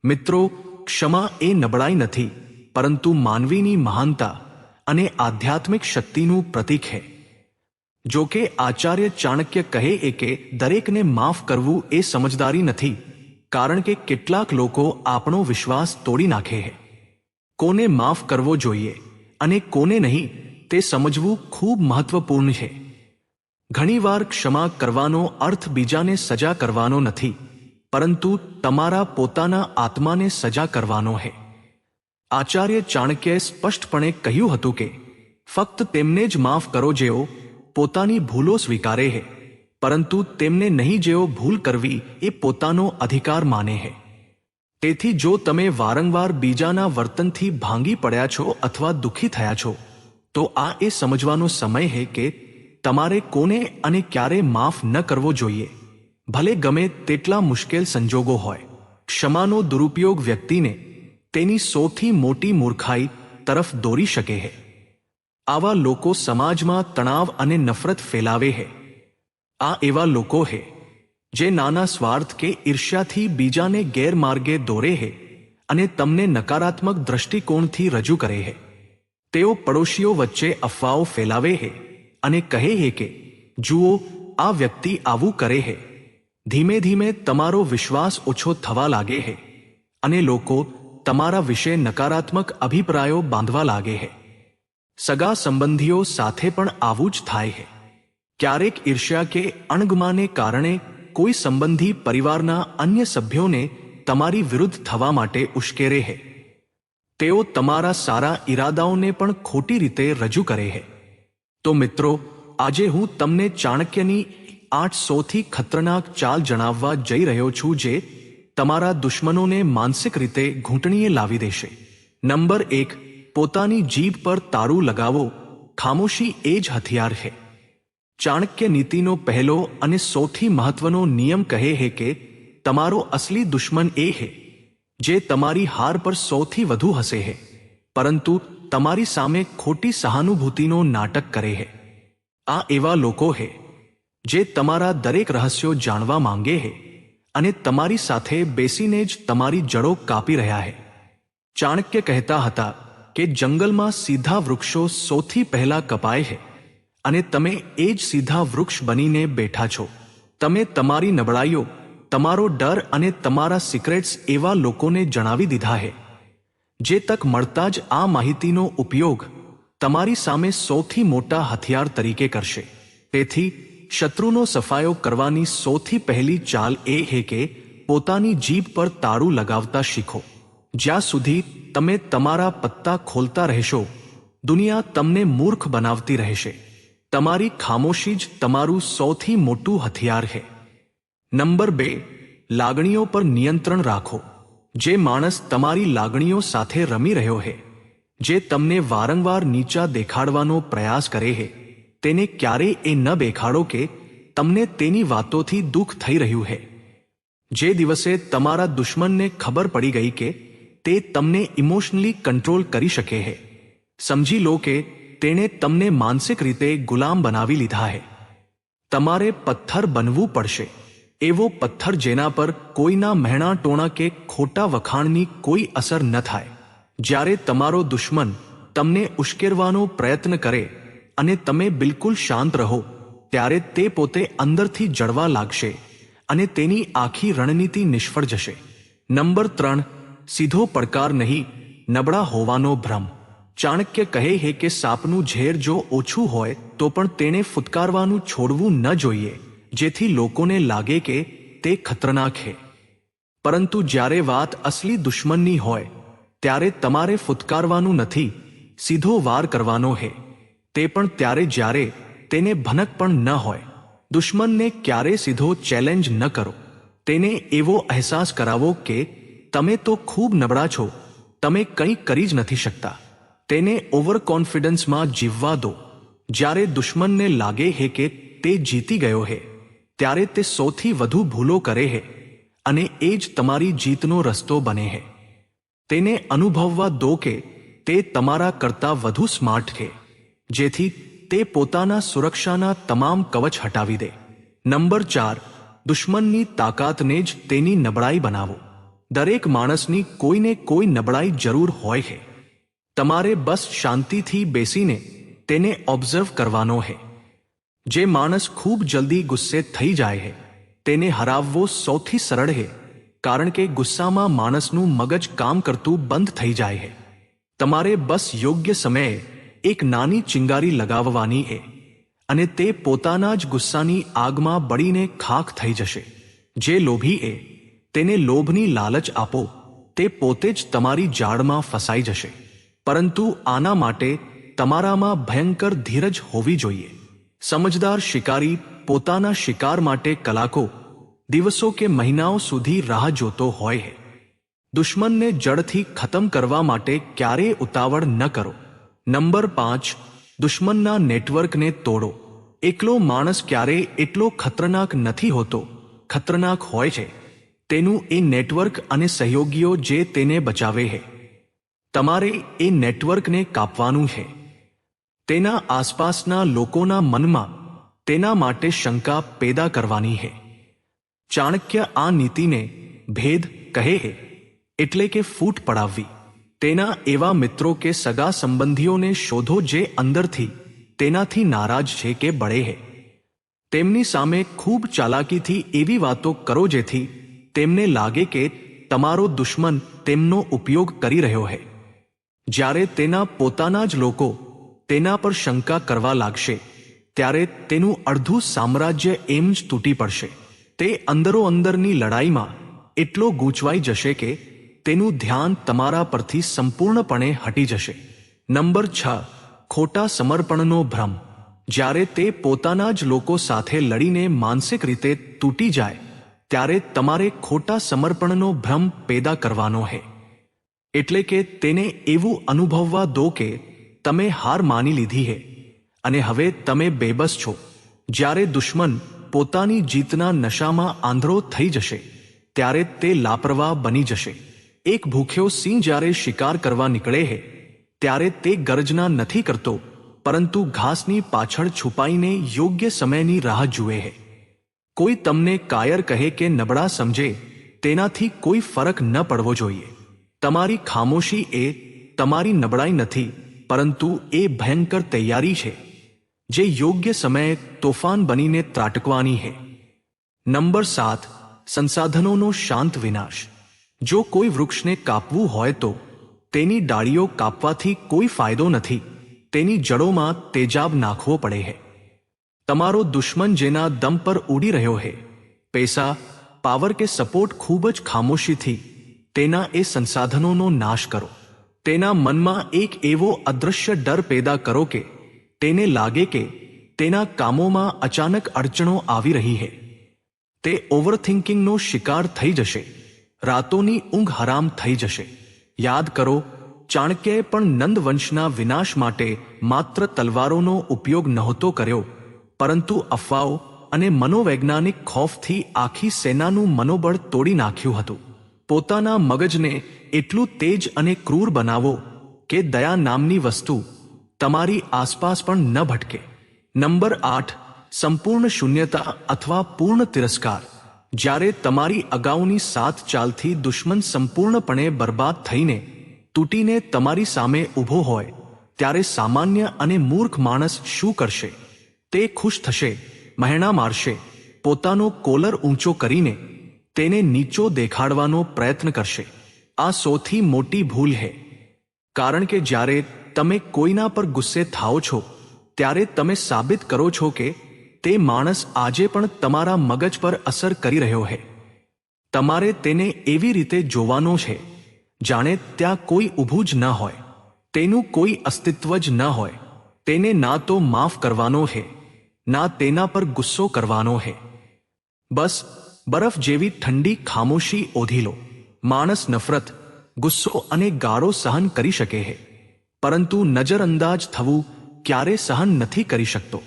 મિત્રો, ક્ષમા એ નબળાઈ નથી, પરંતુ માનવીની મહાનતા અને આધ્યાત્મિક શક્તિનું પ્રતીક છે. જો કે આચાર્ય ચાણક્ય કહે કે દરેકને માફ કરવું એ સમજદારી નથી, કારણ કે કેટલાક લોકો આપણો વિશ્વાસ તોડી નાખે છે. કોને માફ કરવો જોઈએ અને કોને નહીં તે સમજવું ખૂબ મહત્વપૂર્ણ છે. ઘણીવાર ક્ષમા કરવાનો અર્થ બીજાને સજા કરવાનો નથી, પરંતુ તમારા પોતાના આત્માને સજા કરવાનો છે. આચાર્ય ચાણક્યે સ્પષ્ટપણે કહ્યું હતું કે ફક્ત તેમને જ માફ કરો જેઓ પોતાની ભૂલો સ્વીકારે છે, પરંતુ તેમને નહીં જેઓ ભૂલ કરવી એ પોતાનો અધિકાર માને છે. તેથી જો તમે વારંવાર બીજાના વર્તનથી ભાંગી પડ્યા છો અથવા દુઃખી થયા છો, તો આ એ સમજવાનો સમય છે કે તમારે કોને અને ક્યારે માફ ન કરવો જોઈએ, ભલે ગમે તેટલા મુશ્કેલ સંજોગો હોય. ક્ષમાનો દુરુપયોગ વ્યક્તિને તેની સૌથી મોટી મૂર્ખાઈ તરફ દોરી શકે છે. આવા લોકો સમાજમાં તણાવ અને નફરત ફેલાવે છે. આ એવા લોકો છે જે નાના સ્વાર્થ કે ઈર્ષ્યાથી બીજાને ગેરમાર્ગે દોરે છે અને તમને નકારાત્મક દ્રષ્ટિકોણથી રજૂ કરે છે. તેઓ પડોશીઓ વચ્ચે અફવાઓ ફેલાવે છે અને કહે છે કે જુઓ, આ વ્યક્તિ આવું કરે છે. ધીમે ધીમે તમારો વિશ્વાસ ઓછો થવા લાગે છે અને લોકો તમારા વિશે નકારાત્મક અભિપ્રાયો બાંધવા લાગે છે. સગા સંબંધીઓ સાથે પણ આવું જ થાય છે. ક્યારેક ઈર્ષ્યા કે અણગમાને કારણે કોઈ સંબંધી પરિવારના અન્ય સભ્યોને તમારી વિરુદ્ધ થવા માટે ઉશ્કેરે છે. તેઓ તમારા સારા ઈરાદાઓને પણ ખોટી રીતે રજૂ કરે છે. તો મિત્રો, આજે હું તમને ચાણક્યની 8 સૌથી ખતરનાક ચાલ જણાવવા જઈ રહ્યો છું જે તમારા દુશ્મનોને માનસિક રીતે ઘૂંટણીએ લાવી દેશે. નંબર 1, પોતાની જીભ પર તાળું લગાવો. ખામોશી એ જ હથિયાર છે. ચાણક્ય નીતિનો પહેલો અને સૌથી મહત્વનો નિયમ કહે છે કે તમારો અસલી દુશ્મન એ છે જે તમારી હાર પર સૌથી વધુ હસે છે, પરંતુ તમારી સામે ખોટી સહાનુભૂતિનો નાટક કરે છે. આ એવા લોકો છે જે તમારા દરેક રહસ્યો જાણવા માંગે છે અને તમારી સાથે બેસીને જ તમારી જડો કાપી રહ્યા છે. ચાણક્ય કહેતા હતા કે જંગલમાં સીધા વૃક્ષો સૌથી પહેલા કપાય છે અને તમે એ જ સીધા વૃક્ષ બનીને બેઠા છો. તમે તમારી નબળાઈઓ, તમારો ડર અને તમારા સિક્રેટ્સ એવા લોકોને જણાવી દીધા છે જે તક મળતા જ આ માહિતીનો ઉપયોગ તમારી સામે સૌથી મોટા હથિયાર તરીકે કરશે. તેથી શત્રુનો સફાયો કરવાની સૌથી પહેલી ચાલ એ છે કે પોતાની જીભ પર તાળું લગાવતા શીખો. જ્યાં સુધી તમે તમારા પત્તા ખોલતા રહેશો, દુનિયા તમને મૂર્ખ બનાવતી રહેશે. તમારી ખામોશી જ તમારું સૌથી મોટું હથિયાર છે. નંબર 2, લાગણીઓ પર નિયંત્રણ રાખો. જે માણસ તમારી લાગણીઓ સાથે રમી રહ્યો છે, જે તમને વારંવાર નીચા દેખાડવાનો પ્રયાસ કરે છે, તેને ક્યારેય એ ન દેખાડો કે તમને તેની વાતોથી દુઃખ થઈ રહ્યું છે. જે દિવસે તમારા દુશ્મનને ખબર પડી ગઈ કે તે તમને ઇમોશનલી કંટ્રોલ કરી શકે છે, સમજી લો કે તેણે તમને માનસિક રીતે ગુલામ બનાવી લીધા છે. તમારે પથ્થર બનવું પડશે. એવો પથ્થર જેના પર કોઈના મહેણા ટોણા કે ખોટા વખાણની કોઈ અસર ન થાય. જ્યારે તમારો દુશ્મન તમને ઉશ્કેરવાનો પ્રયત્ન કરે અને તમે બિલકુલ શાંત રહો, ત્યારે તે પોતે અંદરથી જળવા લાગશે અને તેની આખી રણનીતિ નિષ્ફળ જશે. નંબર 3, સીધો પડકાર નહીં, નબળા હોવાનો ભ્રમ. ચાણક્ય કહે છે કે સાપનું ઝેર જો ઓછું હોય તો પણ તેને ફૂટકારવાનું છોડવું ન જોઈએ, જેથી લોકોને લાગે કે તે ખતરનાક છે. પરંતુ જ્યારે વાત અસલી દુશ્મનની હોય, ત્યારે તમારે ફૂટકારવાનું નથી, સીધો વાર કરવાનો છે. તે પણ ત્યારે જ્યારે તેને ભનક પણ ન હોય. દુશ્મનને ક્યારે સીધો ચેલેન્જ ન કરો. તેને એવો અહેસાસ કરાવો કે તમે તો ખૂબ નબળા છો, તમે કંઈ કરી જ નથી શકતા. તેને ઓવર કોન્ફિડન્સમાં જીવવા દો. જ્યારે દુશ્મનને લાગે છે કે તે જીતી ગયો છે, ત્યારે તે સૌથી વધુ ભૂલો કરે છે અને એ જ તમારી જીતનો રસ્તો બને છે. તેને અનુભવવા દો કે તે તમારા કરતાં વધુ સ્માર્ટ છે, જેથી તે પોતાના સુરક્ષાના તમામ કવચ હટાવી દે. નંબર 4, દુશ્મનની તાકાતને જ તેની નબળાઈ બનાવો. દરેક માણસની કોઈને કોઈ નબળાઈ જરૂર હોય છે. તમારે બસ શાંતિથી બેસીને તેને ઓબ્ઝર્વ કરવાનો છે. જે માણસ ખૂબ જલ્દી ગુસ્સે થઈ જાય છે તેને હરાવવો સૌથી સરળ છે, કારણ કે ગુસ્સામાં માણસનું મગજ કામ કરતું બંધ થઈ જાય છે. તમારે બસ યોગ્ય સમયે એક નાની ચિંગારી લગાવવાની છે અને તે પોતાના જ ગુસ્સાની આગમાં બળીને ખાખ થઈ જશે. જે લોભી છે તેને લોભની લાલચ આપો, તે પોતે જ તમારી જાળમાં ફસાઈ જશે. પરંતુ આના માટે તમારામાં ભયંકર ધીરજ હોવી જોઈએ. સમજદાર શિકારી પોતાના શિકાર માટે કલાકો, દિવસો કે મહિનાઓ સુધી રાહ જોતો હોય છે. દુશ્મનને જડથી ખતમ કરવા માટે ક્યારેય ઉતાવળ ન કરો. નંબર 5, દુશ્મનના નેટવર્કને તોડો. એકલો માણસ ક્યારેય એટલો ખતરનાક નથી હોતો. ખતરનાક હોય છે તેનું એ નેટવર્ક અને સહયોગીઓ જે તેને બચાવે છે. તમારે એ નેટવર્કને કાપવાનું છે. તેના આસપાસના લોકોના મનમાં તેના માટે શંકા પેદા કરવાની છે. ચાણક્ય આ નીતિને ભેદ કહે છે, એટલે કે ફૂટ પડાવવી. તેના એવા મિત્રો કે સગા સંબંધીઓને શોધો જે અંદરથી તેનાથી નારાજ છે કે બળે છે. તેમની સામે ખૂબ ચાલાકીથી એવી વાતો કરો જેથી તેમને લાગે કે તમારો દુશ્મન તેમનો ઉપયોગ કરી રહ્યો છે. જ્યારે તેના પોતાના જ લોકો તેના પર શંકા કરવા લાગશે ત્યારે તેનું અડધું સામ્રાજ્ય એમ જ તૂટી પડશે. તે અંદરોઅંદરની લડાઈમાં એટલો ગૂંચવાઈ જશે કે તેનું ધ્યાન તમારા પરથી સંપૂર્ણપણે હટી જશે. નંબર 6, ખોટા સમર્પણનો ભ્રમ. જ્યારે તે પોતાના જ લોકો સાથે લડીને માનસિક રીતે તૂટી જાય ત્યારે તમારે ખોટા સમર્પણનો ભ્રમ પેદા કરવાનો છે. એટલે કે તેને એવું અનુભવવા દો કે તમે હાર માની લીધી છે અને હવે તમે બેબસ છો. જ્યારે દુશ્મન પોતાની જીતના નશામાં આંધળો થઈ જશે ત્યારે તે લાપરવાહ બની જશે. એક ભૂખ્યો સિંહ જ્યારે શિકાર કરવા નીકળે છે ત્યારે તે ગર્જના નથી કરતો, પરંતુ ઘાસની પાછળ છુપાઈને યોગ્ય સમયની રાહ જુએ છે. કોઈ તમને કાયર કહે કે નબળા સમજે તેનાથી કોઈ ફરક ન પડવો જોઈએ. તમારી ખામોશી એ તમારી નબળાઈ નથી, પરંતુ એ ભયંકર તૈયારી છે જે યોગ્ય સમયે તોફાન બનીને ત્રાટકવાની છે. નંબર 7, સંસાધનોનો શાંત વિનાશ. જો કોઈ વૃક્ષને કાપવું હોય તો તેની ડાળીઓ કાપવાથી કોઈ ફાયદો નથી, તેની જડોમાં તેજાબ નાખવો પડે છે. તમારો દુશ્મન જેના દમ પર ઉડી રહ્યો છે, પૈસા, પાવર કે સપોર્ટ, ખૂબ જ ખામોશીથી તેના એ સંસાધનોનો નાશ કરો. તેના મનમાં એક એવો અદૃશ્ય ડર પેદા કરો કે તેને લાગે કે તેના કામોમાં અચાનક અડચણો આવી રહી છે. તે ઓવરથિંકિંગનો શિકાર થઈ જશે. રાતોની ઊંઘ હરામ થઈ જશે. યાદ કરો, ચાણક્યએ પણ નંદવંશના વિનાશ માટે માત્ર તલવારોનો ઉપયોગ નહોતો કર્યો, પરંતુ અફવાઓ અને મનોવૈજ્ઞાનિક ખોફથી આખી સેનાનું મનોબળ તોડી નાખ્યું હતું. પોતાના મગજને એટલું તેજ અને ક્રૂર બનાવો કે દયા નામની વસ્તુ તમારી આસપાસ પણ ન ભટકે. નંબર 8, સંપૂર્ણ શૂન્યતા અથવા પૂર્ણ તિરસ્કાર. જ્યારે તમારી અગાઉની સાત ચાલથી દુશ્મન સંપૂર્ણપણે બરબાદ થઈને તૂટીને તમારી સામે ઊભો હોય ત્યારે સામાન્ય અને મૂર્ખ માણસ શું કરશે? તે ખુશ થશે, મહેણા મારશે, પોતાનો કોલર ઊંચો કરીને તેને નીચો દેખાડવાનો પ્રયત્ન કરશે. આ સૌથી મોટી ભૂલ છે, કારણ કે જ્યારે તમે કોઈના પર ગુસ્સે થાઓ છો ત્યારે તમે સાબિત કરો છો કે તે માણસ આજે પણ તમારા મગજ પર અસર કરી રહ્યો છે. તમારે તેને એવી રીતે જોવાનો છે જાણે ત્યાં કોઈ ઊભું જ ન હોય, તેનું કોઈ અસ્તિત્વ જ ન હોય. તેને ના તો માફ કરવાનો છે, ના તેના પર ગુસ્સો કરવાનો છે. બસ બરફ જેવી ઠંડી ખામોશી ઓઢી લો. માણસ નફરત, ગુસ્સો અને ગાળો સહન કરી શકે છે, પરંતુ નજરઅંદાજ થવું ક્યારે સહન નથી કરી શકતો.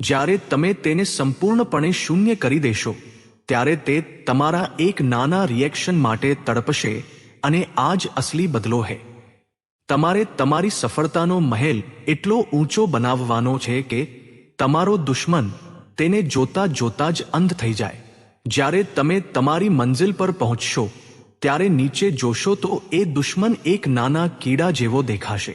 જ્યારે તમે તેને સંપૂર્ણપણે શૂન્ય કરી દેશો ત્યારે તે તમારા એક નાના રિએક્શન માટે તડપશે, અને આ જ અસલી બદલો છે. તમારે તમારી સફળતાનો મહેલ એટલો ઊંચો બનાવવાનો છે કે તમારો દુશ્મન તેને જોતા જોતા જ અંધ થઈ જાય. જ્યારે તમે તમારી મંજિલ પર પહોંચશો ત્યારે નીચે જોશો તો એ દુશ્મન એક નાના કીડા જેવો દેખાશે,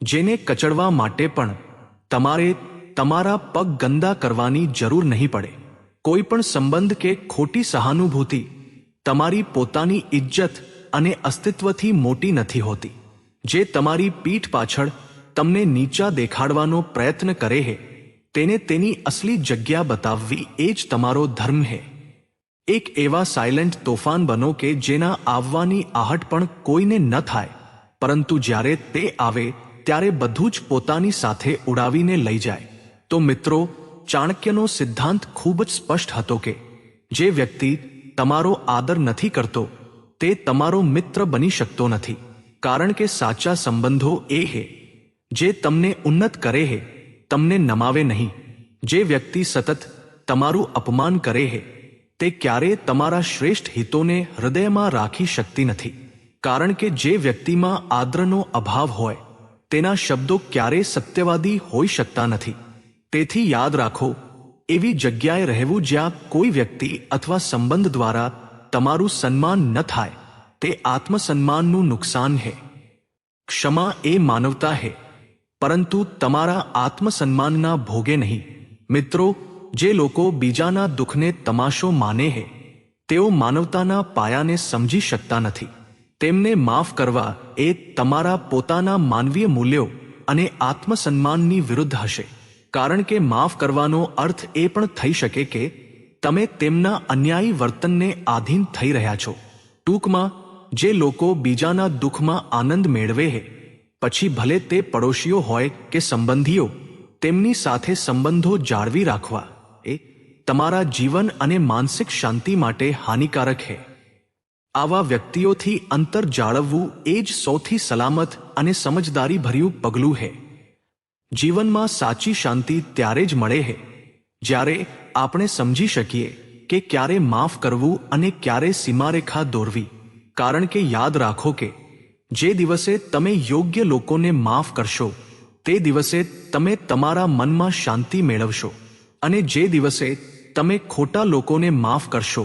જેને કચડવા માટે પણ તમારે તમારા પગ ગંદા કરવાની જરૂર નહીં પડે. કોઈ પણ સંબંધ કે ખોટી સહાનુભૂતિ તમારી પોતાની ઇજ્જત અને અસ્તિત્વથી મોટી નથી હોતી. જે તમારી પીઠ પાછળ તમને નીચા દેખાડવાનો પ્રયત્ન કરે છે, તેને તેની અસલી જગ્યા બતાવવી એ જ તમારો ધર્મ છે. એક એવા સાયલેન્ટ તોફાન બનો કે જેના આવવાની આહટ પણ કોઈને ન થાય, પરંતુ જ્યારે તે આવે ત્યારે બધું જ પોતાની સાથે ઉડાવીને લઈ જાય. તો મિત્રો, ચાણક્યનો સિદ્ધાંત ખૂબ જ સ્પષ્ટ હતો કે જે વ્યક્તિ તમારો આદર નથી કરતો તે તમારો મિત્ર બની શકતો નથી. કારણ કે સાચા સંબંધો એ છે જે તમને ઉન્નત કરે છે, તમને નમાવે નહીં. જે વ્યક્તિ સતત તમારું અપમાન કરે છે તે ક્યારેય તમારા શ્રેષ્ઠ હિતોને હૃદયમાં રાખી શકતી નથી. કારણ કે જે વ્યક્તિમાં આદરનો અભાવ હોય તેના શબ્દો ક્યારેય સત્યવાદી હોઈ શકતા નથી. તેથી યાદ રાખો, એવી જગ્યાએ રહેવું જ્યાં કોઈ વ્યક્તિ અથવા સંબંધ દ્વારા તમારું સન્માન ન થાય તે આત્મસન્માનનું નુકસાન છે. ક્ષમા એ માનવતા છે, પરંતુ તમારા આત્મસન્માનના ભોગે નહીં. મિત્રો, જે લોકો બીજાના દુઃખને તમાશો માને છે તેઓ માનવતાના પાયાને સમજી શકતા નથી. તેમને માફ કરવા એ તમારા પોતાના માનવીય મૂલ્યો અને આત્મસન્માનની વિરુદ્ધ હશે. કારણ કે માફ કરવાનો અર્થ એ પણ થઈ શકે કે તમે તેમના અન્યાયી વર્તનને આધીન થઈ રહ્યા છો. ટૂંકમાં, જે લોકો બીજાના દુઃખમાં આનંદ મેળવે છે, પછી ભલે તે પડોશીઓ હોય કે સંબંધીઓ, તેમની સાથે સંબંધો જાળવી રાખવા એ તમારા જીવન અને માનસિક શાંતિ માટે હાનિકારક છે. આવા વ્યક્તિઓથી અંતર જાળવવું એ જ સૌથી સલામત અને સમજદારીભર્યું પગલું છે. જીવનમાં સાચી શાંતિ ત્યારે જ મળે છે જ્યારે આપણે સમજી શકીએ કે ક્યારે માફ કરવું અને ક્યારે સીમારેખા દોરવી. કારણ કે યાદ રાખો કે જે દિવસે તમે યોગ્ય લોકોને માફ કરશો તે દિવસે તમે તમારા મનમાં શાંતિ મેળવશો, અને જે દિવસે તમે ખોટા લોકોને માફ કરશો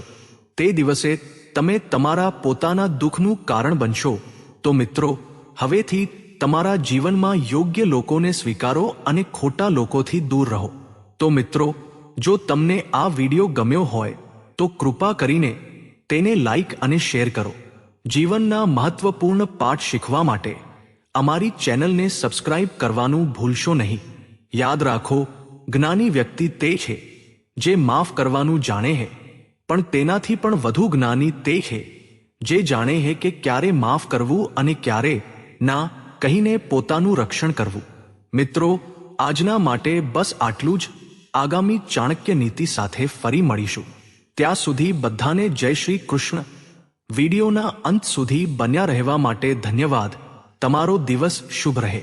તે દિવસે તમે તમારા પોતાના દુઃખનું કારણ બનશો. તો મિત્રો, હવેથી તમારા જીવનમાં યોગ્ય લોકોને સ્વીકારો અને ખોટા લોકોથી દૂર રહો. તો મિત્રો, જો તમને આ વિડિયો ગમ્યો હોય તો કૃપા કરીને તેને લાઈક અને શેર કરો. જીવનના મહત્વપૂર્ણ પાઠ શીખવા માટે અમારી ચેનલને સબસ્ક્રાઇબ કરવાનું ભૂલશો નહીં. યાદ રાખો, જ્ઞાની વ્યક્તિ તે છે જે માફ કરવાનું જાણે છે, પણ તેનાથી પણ વધુ જ્ઞાની તે છે જે જાણે છે કે ક્યારે માફ કરવું અને ક્યારે ના કહીને પોતાનું રક્ષણ કરવું. મિત્રો, આજના માટે બસ આટલું જ. આગામી ચાણક્ય નીતિ સાથે ફરી મળીશું. ત્યાં સુધી બધાને જય શ્રી કૃષ્ણ. વિડીયોના અંત સુધી બન્યા રહેવા માટે ધન્યવાદ. તમારો દિવસ શુભ રહે.